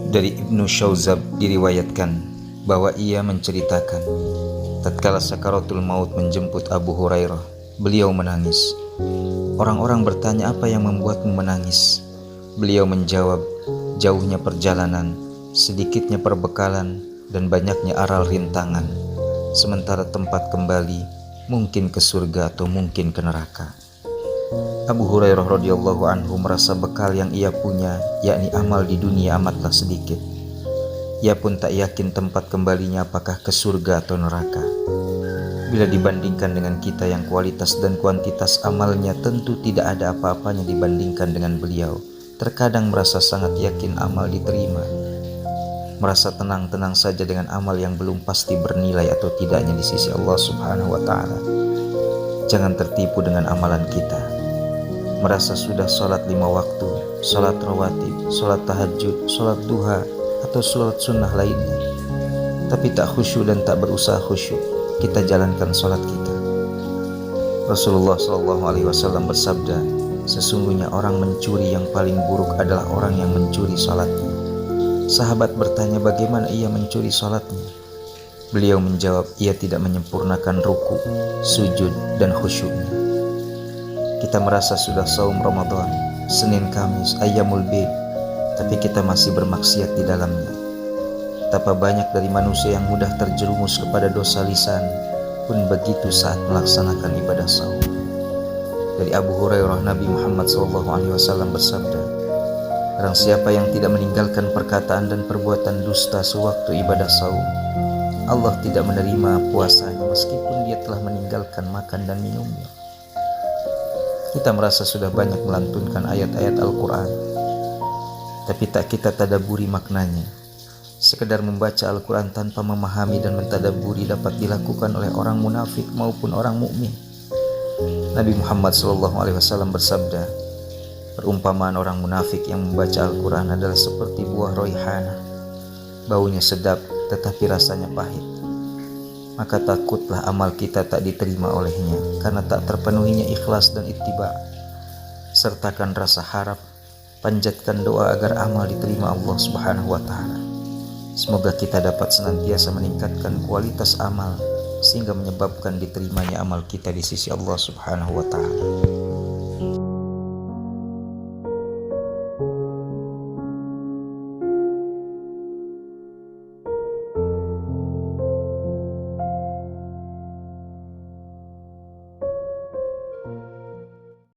Dari Ibnu Syauzab diriwayatkan bahwa ia menceritakan, tatkala sakaratul maut menjemput Abu Hurairah, beliau menangis. Orang-orang bertanya, apa yang membuatmu menangis? Beliau menjawab, jauhnya perjalanan, sedikitnya perbekalan, dan banyaknya aral rintangan. Sementara tempat kembali mungkin ke surga atau mungkin ke neraka. Abu Hurairah radhiyallahu anhu merasa bekal yang ia punya, yakni amal di dunia, amatlah sedikit. Ia pun tak yakin tempat kembalinya apakah ke surga atau neraka. Bila dibandingkan dengan kita yang kualitas dan kuantitas amalnya tentu tidak ada apa-apanya dibandingkan dengan beliau, terkadang merasa sangat yakin amal diterima. Merasa tenang-tenang saja dengan amal yang belum pasti bernilai atau tidaknya di sisi Allah Subhanahu wa Ta'ala. Jangan tertipu dengan amalan kita. Merasa sudah sholat 5 waktu, sholat rawatib, sholat tahajud, sholat duha, atau sholat sunnah lainnya, tapi tak khusyuk dan tak berusaha khusyuk, kita jalankan sholat kita. Rasulullah SAW bersabda, sesungguhnya orang mencuri yang paling buruk adalah orang yang mencuri sholatnya. Sahabat bertanya, bagaimana ia mencuri sholatnya? Beliau menjawab, ia tidak menyempurnakan ruku, sujud, dan khusyuknya. Kita merasa sudah saum Ramadan, Senin Kamis, Ayyamul Bid, tapi kita masih bermaksiat di dalamnya. Betapa banyak dari manusia yang mudah terjerumus kepada dosa lisan, pun begitu saat melaksanakan ibadah saum. Dari Abu Hurairah, Nabi Muhammad SAW bersabda, barang siapa yang tidak meninggalkan perkataan dan perbuatan dusta sewaktu ibadah saum, Allah tidak menerima puasanya meskipun dia telah meninggalkan makan dan minumnya. Kita merasa sudah banyak melantunkan ayat-ayat Al-Quran, tapi tak kita tadaburi maknanya. Sekedar membaca Al-Quran tanpa memahami dan mentadaburi dapat dilakukan oleh orang munafik maupun orang mukmin. Nabi Muhammad SAW bersabda, perumpamaan orang munafik yang membaca Al-Quran adalah seperti buah roihana. Baunya sedap tetapi rasanya pahit. Maka takutlah amal kita tak diterima olehnya, karena tak terpenuhinya ikhlas dan ittiba. Sertakan rasa harap, panjatkan doa agar amal diterima Allah Subhanahu wa Ta'ala. Semoga kita dapat senantiasa meningkatkan kualitas amal sehingga menyebabkan diterimanya amal kita di sisi Allah Subhanahu wa Ta'ala.